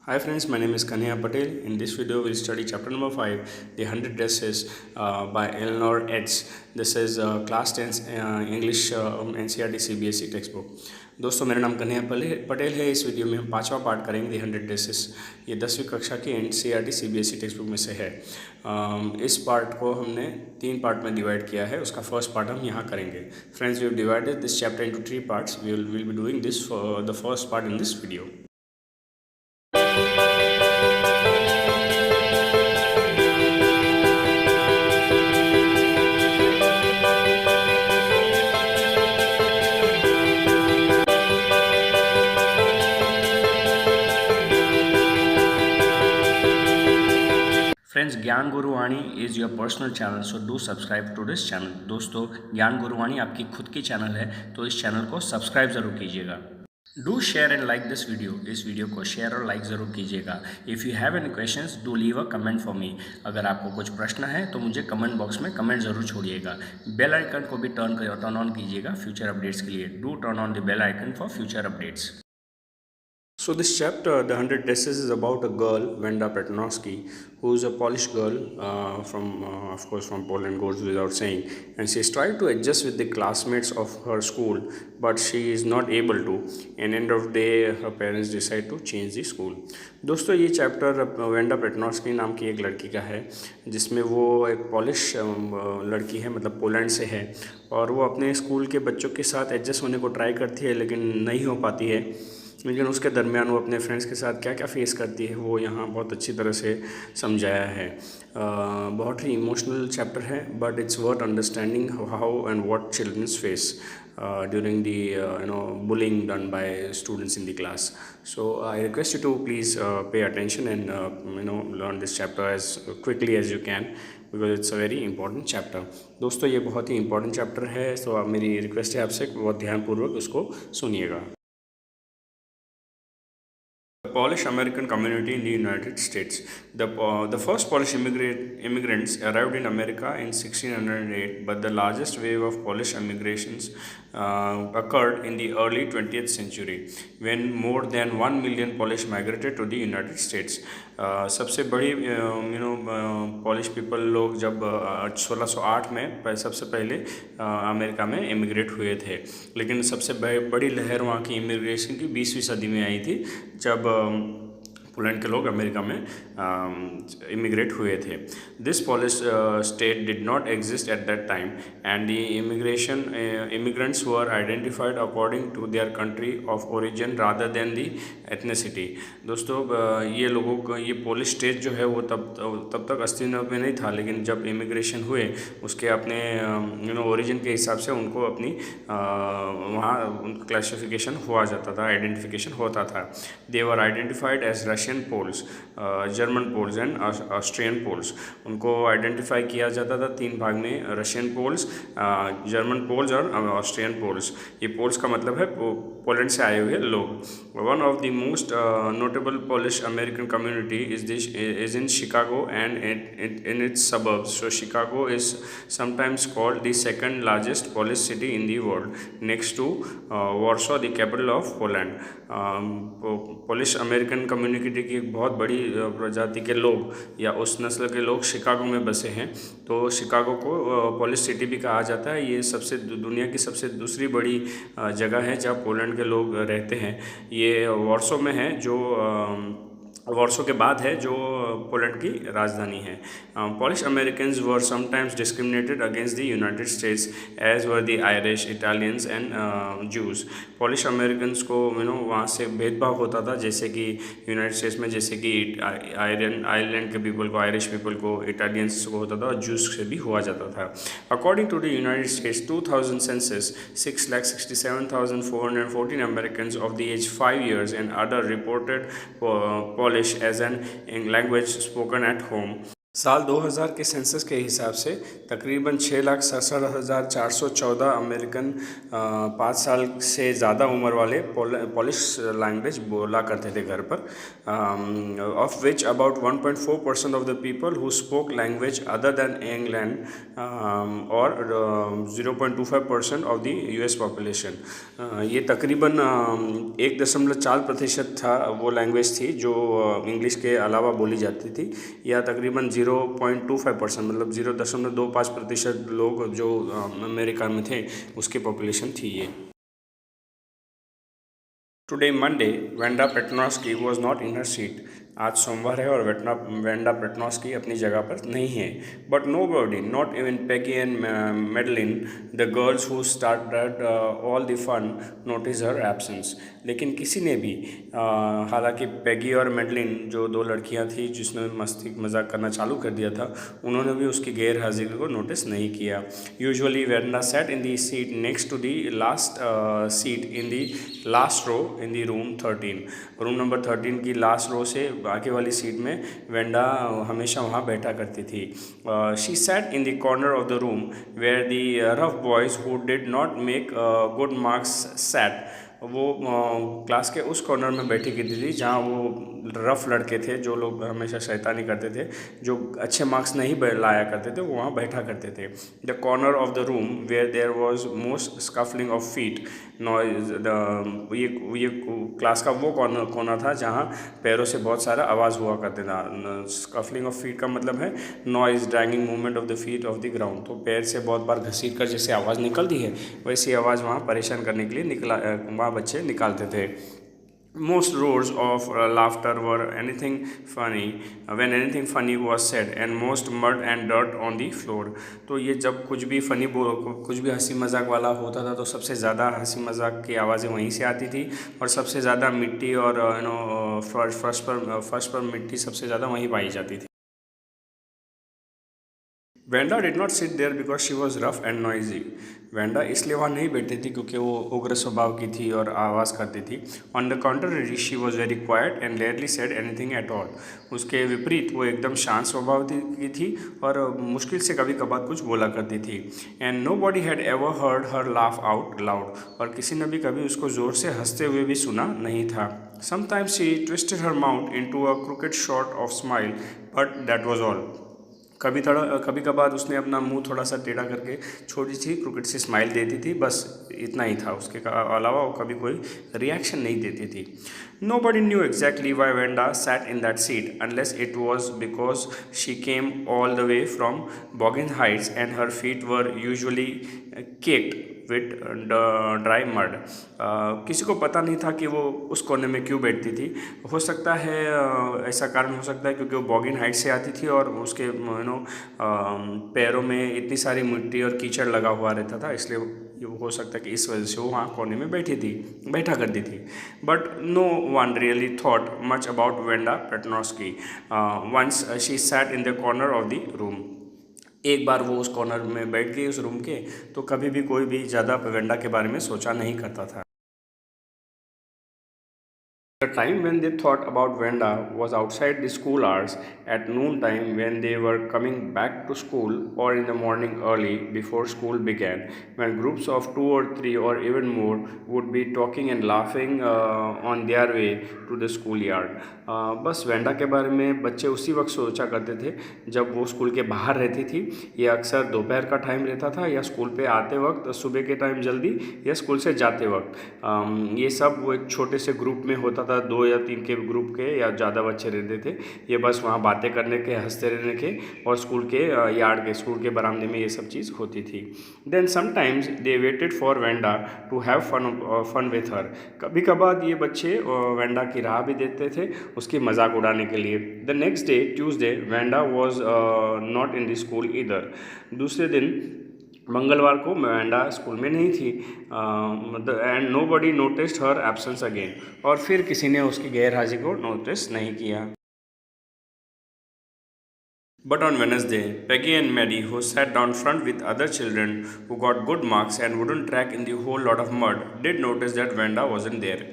Hi friends, my name is Kanya Patel. In this video, we'll study chapter number 5, The 100 Dresses by Eleanor Eds. This is class 10 English NCERT CBSE textbook. दोस्तों मेरा नाम कन्हैया पटेल है। इस video में हम पांचवा part करेंगे the 100 dresses. ये 10वीं कक्षा की NCERT CBSE टेक्स्ट बुक में से है। इस पार्ट को हमने 3 पार्ट में डिवाइड किया है। उसका फर्स्ट पार्ट हम यहाँ करेंगे। Friends, we have divided this chapter into 3 parts. We will be doing this for the first part in this video. Friends, Gyan Guruvani is your personal channel, so do subscribe to this channel. दोस्तों, ज्ञान गुरुवाणी आपकी खुद की channel है, तो इस channel को subscribe ज़रूर कीजिएगा। Do share and like this video. इस वीडियो को शेयर और लाइक ज़रूर कीजिएगा। If you have any questions, do leave a comment for me. अगर आपको कुछ प्रश्न है तो मुझे कमेंट बॉक्स में कमेंट ज़रूर छोड़िएगा। बेल आइकन को भी टर्न ऑन कीजिएगा फ्यूचर अपडेट्स के लिए। Do turn on the bell icon for future updates. So this chapter, The 100 Dresses, is about a girl, Wanda Petronowski, who is a Polish girl of course, from Poland, goes without saying. And she's tried to adjust with the classmates of her school, but she is not able to. And end of the day, her parents decide to change the school. दोस्तों, ये chapter Wanda पेटनॉस्की नाम की एक लड़की का है, जिसमें वो एक पॉलिश लड़की है, मतलब पोलैंड से है, और वो अपने स्कूल के बच्चों के साथ एडजस्ट होने को ट्राई करती है, लेकिन नहीं हो पाती है। लेकिन उसके दरमियान वो अपने फ्रेंड्स के साथ क्या क्या फेस करती है, वो यहाँ बहुत अच्छी तरह से समझाया है। बहुत ही इमोशनल चैप्टर है, but it's worth understanding how and what childrens face during the bullying done by students in the class. So I request you to please pay attention and learn this chapter as quickly as you can, because it's a very important chapter. दोस्तों, ये बहुत ही important chapter है, तो मेरी request है आपसे बहुत ध्यानपूर्वक उसको सुनिएगा। Polish American community in the United States. The first Polish immigrants arrived in America in 1608, but the largest wave of Polish immigrations occurred in the early 20th century, when more than 1 million Polish migrated to the United States. सबसे बड़ी polish people लोग जब 1608 में सबसे पहले America में immigrate हुए थे, लेकिन सबसे बड़ी लहर वहाँ की इमिग्रेशन की 20वीं सदी में आई थी, जब पोलैंड के लोग अमेरिका में इमिग्रेट हुए थे। This Polish state did not exist at that time, and the immigrants were identified according to their country of origin rather than the ethnicity. दोस्तों, ये लोगों को ये पॉलिश स्टेट जो है वो तब तक अस्तित्व में नहीं था, लेकिन जब इमिग्रेशन हुए उसके अपने ओरिजिन के हिसाब से उनको अपनी वहाँ उनका क्लासिफिकेशन हुआ जाता था, आइडेंटिफिकेशन होता था। They were identified as Russian Poles, German Poles and Austrian Poles. उनको आइडेंटिफाई किया जाता था 3 भाग में, रशियन पोल्स, जर्मन पोल्स और ऑस्ट्रियन पोल्स। ये पोल्स का मतलब है पोलैंड से आए हुए लोग। One of the most notable Polish American community is in Chicago and in its suburbs. So Chicago is sometimes called the second largest Polish city in the world, next to Warsaw, the capital of Poland. Polish American community की एक बहुत बड़ी प्रजाति के लोग या उस नस्ल के लोग शिकागो में बसे हैं, तो शिकागो को पोलिश सिटी भी कहा जाता है। ये दुनिया की सबसे दूसरी बड़ी जगह है जहाँ पोलैंड के लोग रहते हैं। ये वॉर्सो में है, जो वॉर्सो के बाद है, जो पोलैंड की राजधानी है। Polish Americans were sometimes discriminated against the United States, as were the Irish, Italians and Jews. Polish Americans को वहाँ से भेदभाव होता था, जैसे कि यूनाइटेड स्टेट्स में, जैसे कि आयरलैंड के पीपल को, आयरिश पीपल को, इटालियंस को होता था, और जूस से भी हुआ जाता था। According to the United States 2000 census, 6,67,414 Americans of the age 5 years and other reported Polish as an language spoken at home. साल 2000 के सेंसस के हिसाब से तकरीबन 6,67,414 अमेरिकन 5 साल से ज़्यादा उम्र वाले पॉलिश लैंग्वेज बोला करते थे घर पर, of which about 1.4% of the people who spoke language other than England और 0.25% ऑफ द यूएस पॉपुलेशन। ये तकरीबन 1.4% था, वो लैंग्वेज थी जो इंग्लिश के अलावा बोली जाती थी, या तकरीबन 0.25% मतलब 0.25% लोग जो अमेरिका में थे उसकी पॉपुलेशन थी ये। Today Monday Wanda Petronski was not in her seat. आज सोमवार है और वेंडा पेट्नोस्की अपनी जगह पर नहीं है। But nobody, not even Peggy and Madeline, the girls who started all the fun, notice her absence. लेकिन किसी ने भी हालांकि पेगी और मेडलिन जो दो लड़कियां थी जिसने मस्ती मजाक करना चालू कर दिया था, उन्होंने भी उसकी गैर हाजिरी को नोटिस नहीं किया। Usually Wanda sat in the seat next to the last seat in the last row in the room 13। Room number 13 की लास्ट रो से आगे वाली सीट में वेंडा हमेशा वहाँ बैठा करती थी। She sat in the corner of the room where the rough boys who did not make good marks sat. वो क्लास के उस कॉर्नर में बैठी करती थी जहाँ वो रफ लड़के थे, जो लोग हमेशा शैतानी करते थे, जो अच्छे मार्क्स नहीं लाया करते थे, वो वहाँ बैठा करते थे। The corner of the room where there was most scuffling of feet noise. ये क्लास का वो कॉर्नर था जहाँ पैरों से बहुत सारा आवाज़ हुआ करते था। स्कफलिंग ऑफ फीट का मतलब है noise, dragging movement of the feet of the ground. तो पैर से बहुत बार घसीट कर जैसे आवाज़ निकलती है, वैसी आवाज़ वहाँ परेशान करने के लिए वहाँ बच्चे निकालते थे। Most roars of laughter were anything funny when anything funny was said, and most mud and dirt on the floor। तो ये जब कुछ भी कुछ भी हंसी मजाक वाला होता था तो सबसे ज़्यादा हंसी मजाक की आवाज़ें वहीं से आती थी, और सबसे ज़्यादा मिट्टी और फर्श पर मिट्टी सबसे ज़्यादा वहीं पाई जाती थी। Wanda did not sit there because she was rough and noisy. Wanda इसलिए वहाँ नहीं बैठी थी क्योंकि वो उग्र स्वभाव की थी और आवाज़ करती थी। On the contrary she was very quiet and rarely said anything at all. उसके विपरीत वो एकदम शांत स्वभाव की थी और मुश्किल से कभी कभार कुछ बोला करती थी। And nobody had ever heard her laugh out loud. और किसी ने भी कभी उसको ज़ोर से हंसते हुए भी सुना नहीं था। Sometimes she twisted her mouth into a cricket shot of smile, but that was all. कभी कभार उसने अपना मुंह थोड़ा सा टेढ़ा करके छोटी सी क्रिकेट सी स्माइल देती थी, बस इतना ही था। उसके अलावा वो कभी कोई रिएक्शन नहीं देती थी। Nobody knew exactly why Wanda sat in that seat unless it was because she came all the way from Boggins Heights and her feet were usually caked with dry mud. किसी को पता नहीं था कि वो उस कोने में क्यों बैठती थी। हो सकता है ऐसा कारण हो सकता है क्योंकि वो बॉगिन हाइट से आती थी और उसके पैरों में इतनी सारी मिट्टी और कीचड़ लगा हुआ रहता था, इसलिए ये हो सकता है कि इस वजह से वो वहाँ कोने में बैठा करती थी। But no one really thought much about Wanda Petronski once she sat in the corner of the room. एक बार वो उस कॉर्नर में बैठ गई उस रूम के, तो कभी भी कोई भी ज़्यादा वेंडा के बारे में सोचा नहीं करता था। The time when they thought about Venda was outside the school hours at noon time when they were coming back to school, or in the morning early before school began, when groups of 2 or 3 or even more would be talking and laughing on their way to the schoolyard। बस Wanda के बारे में बच्चे उसी वक्त सोचा करते थे जब वो स्कूल के बाहर रहती थी। ये अक्सर दोपहर का टाइम रहता था, या स्कूल पे आते वक्त सुबह के टाइम जल्दी, या स्कूल से जाते वक्त। ये सब वो एक छोटे से ग्रुप में होता था, 2 या 3 के ग्रुप के या ज़्यादा बच्चे रहते थे। ये बस वहाँ बातें करने के, हंसते रहने के, और स्कूल के यार्ड के, स्कूल के बरामदे में ये सब चीज़ होती थी। Then sometimes they waited for Wanda to have fun with her. कभी कभार ये बच्चे वेंडा की राह भी देते थे उसकी मजाक उड़ाने के लिए। The next day Tuesday Wanda was not in the school इधर। दूसरे दिन मंगलवार को वेंडा स्कूल में नहीं थी, and nobody noticed her absence again. और फिर किसी ने उसकी गैर हाजिरी को नोटिस नहीं किया। But on Wednesday, Peggy and Maddie, who sat down front with other children who got good marks and wouldn't track in the whole lot of mud, did notice that Venda wasn't there।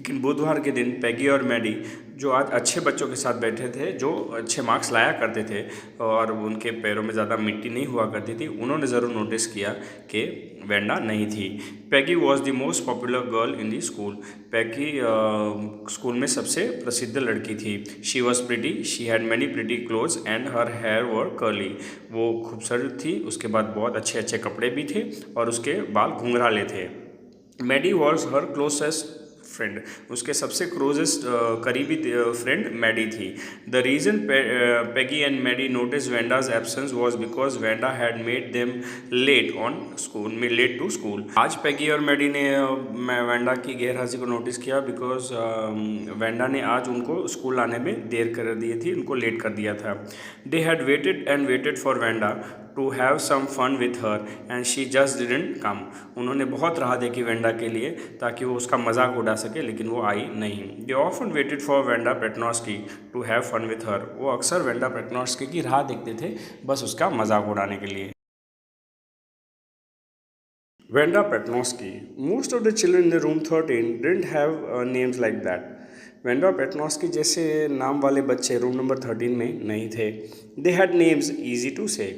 लेकिन बुधवार के दिन पैगी और Maddie, जो आज अच्छे बच्चों के साथ बैठे थे, जो अच्छे मार्क्स लाया करते थे और उनके पैरों में ज़्यादा मिट्टी नहीं हुआ करती थी, उन्होंने ज़रूर नोटिस किया कि वेंडा नहीं थी। Peggy was the most popular girl in the school. Peggy school में सबसे प्रसिद्ध लड़की थी। She was pretty, she had many pretty clothes and her hair were curly. वो खूबसूरत थी, उसके बाद बहुत अच्छे अच्छे कपड़े भी थे और उसके बाल घुंघराले थे। Maddie was her closest friend, उसके सबसे क्लोजेस्ट करीबी फ्रेंड मैडी थी। The reason Peggy and Maddie notice Wanda's absence was because Wanda had made them late to school. आज पैगी और मैडी ने वेंडा की गैरहाजिरी को नोटिस किया बिकॉज वेंडा ने आज उनको स्कूल आने में देर कर दी थी, उनको लेट कर दिया था। They had waited for Wanda to have some fun with her and she just didn't come. उन्होंने बहुत राह देखी वेंडा के लिए ताकि वो उसका मजाक उड़ा सके, लेकिन वो आई नहीं। They often waited for Wanda Petronski to have fun with her. वो अक्सर वेंडा पेटनॉस्की की राह देखते थे, बस उसका मजाक उड़ाने के लिए। Wanda Petronski, most of the children in the room 13 didn't have names like that. Wanda Petronski जैसे नाम वाले बच्चे रूम नंबर 13 में नहीं थे। They had names easy to say,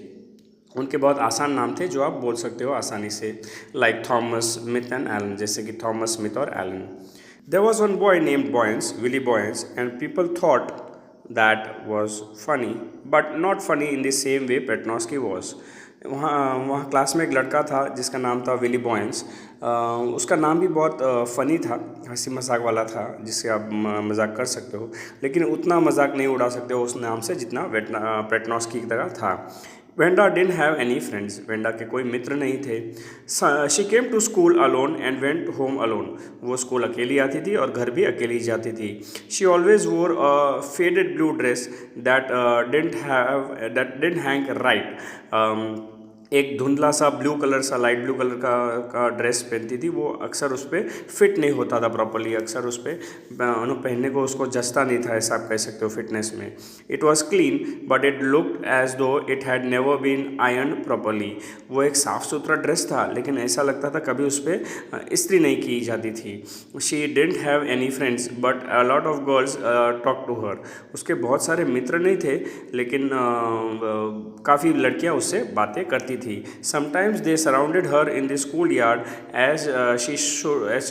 उनके बहुत आसान नाम थे जो आप बोल सकते हो आसानी से, like Thomas, Smith and Allen, जैसे कि थॉमस, स्मिथ और Allen. There was one boy named Bounce, Willie Bounce, and people thought that was funny but not funny in the same way Petronski was. वहाँ class में एक लड़का था जिसका नाम था विली बॉयंस। उसका नाम भी बहुत फ़नी था, हंसी मजाक वाला था, जिससे आप मजाक कर सकते हो, लेकिन उतना मजाक नहीं उड़ा सकते हो उस नाम से जितना पेटनॉस्की की तरह था। Wanda didn't have any friends, Wanda के कोई मित्र नहीं थे। She came to school alone and went home alone, वो स्कूल अकेली आती थी और घर भी अकेली जाती थी। She always wore a faded blue dress that didn't hang right. एक धुंधला सा ब्लू कलर सा, लाइट ब्लू कलर का ड्रेस पहनती थी। वो अक्सर उस पर फिट नहीं होता था प्रॉपरली, अक्सर उस पर पहनने को उसको जचता नहीं था, ऐसा आप कह सकते हो फिटनेस में। It was clean but it looked as though it had never been iron properly. वो एक साफ़ सुथरा ड्रेस था, लेकिन ऐसा लगता था कभी उस पर इस्त्री नहीं की जाती थी। She didn't have any friends but a lot of girls talk to her. उसके बहुत सारे मित्र नहीं थे, लेकिन काफ़ी लड़कियाँ उससे बातें करती थी। Sometimes they surrounded her in the schoolyard as she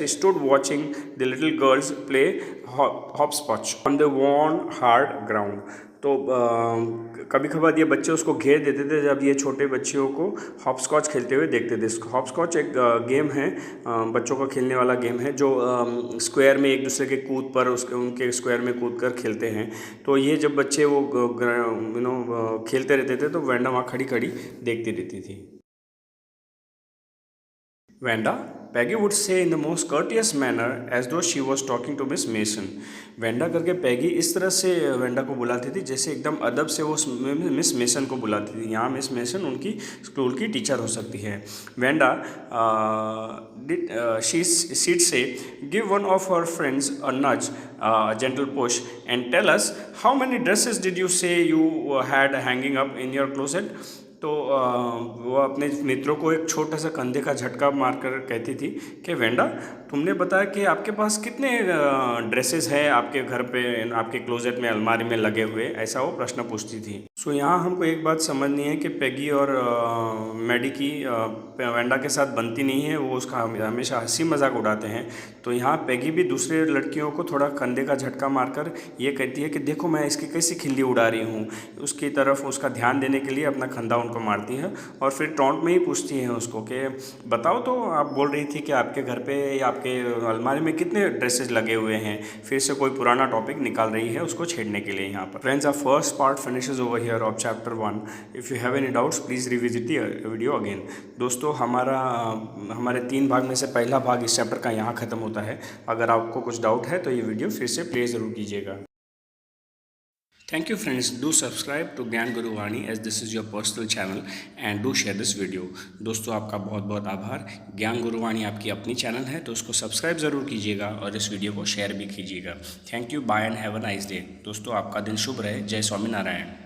stood watching the little girls play hopscotch on the worn hard ground. तो कभी कभार ये बच्चे उसको घेर देते थे जब ये छोटे बच्चियों को हॉपस्कॉच खेलते हुए देखते थे। हॉपस्कॉच एक गेम है, बच्चों का खेलने वाला गेम है, जो स्क्वायर में एक दूसरे के कूद पर उनके स्क्वायर में कूद कर खेलते हैं। तो ये जब बच्चे वो खेलते रहते थे तो वेंडा वहाँ खड़ी खड़ी देखती रहती थी। Wanda, Peggy would say in the most courteous manner as though she was talking to Miss Mason. Wanda करके पैगी इस तरह से वेंडा को बुलाती थी जैसे एकदम अदब से वो मिस मेसन को बुलाती थी। यहाँ मिस मेसन उनकी स्कूल की टीचर हो सकती है। Wanda she'd say, give one of her friends a nudge, a gentle push, and tell us how many dresses did you say you had hanging up in your closet? तो वो अपने मित्रों को एक छोटा सा कंधे का झटका मारकर कहती थी कि वेंडा, तुमने बताया कि आपके पास कितने ड्रेसेस हैं आपके घर पे, आपके क्लोजेट में, अलमारी में लगे हुए, ऐसा वो प्रश्न पूछती थी। सो यहाँ हमको एक बात समझनी है कि पैगी और मैडी की वेंडा के साथ बनती नहीं है, वो उसका हमेशा हंसी मजाक उड़ाते हैं। तो यहाँ पैगी भी दूसरे लड़कियों को थोड़ा कंधे का झटका मारकर ये कहती है कि देखो मैं इसकी कैसी खिल्ली उड़ा रही हूँ। उसकी तरफ उसका ध्यान देने के लिए अपना कंधा उनको मारती है और फिर टॉन्ट में ही पूछती है उसको कि बताओ तो, आप बोल रही थी कि आपके घर पे या आपके अलमारी में कितने ड्रेसेस लगे हुए हैं। फिर से कोई पुराना टॉपिक निकाल रही है उसको छेड़ने के लिए। यहाँ पर friends, our first part finishes over here of chapter 1। If you have any doubts please revisit the video again. दोस्तों, हमारे 3 भाग में से पहला भाग इस चैप्टर का यहाँ ख़त्म होता है। अगर आपको कुछ डाउट है तो ये वीडियो फिर से प्ले ज़रूर कीजिएगा। Thank you friends, do subscribe to ज्ञान गुरु वाणी as this is your personal channel and do share this video। दोस्तों, आपका बहुत बहुत आभार। ज्ञान गुरु वाणी आपकी अपनी चैनल है तो उसको सब्सक्राइब ज़रूर कीजिएगा और इस वीडियो को शेयर भी कीजिएगा। Thank you, bye and have a nice day. दोस्तों, आपका दिन शुभ रहे। जय स्वामीनारायण।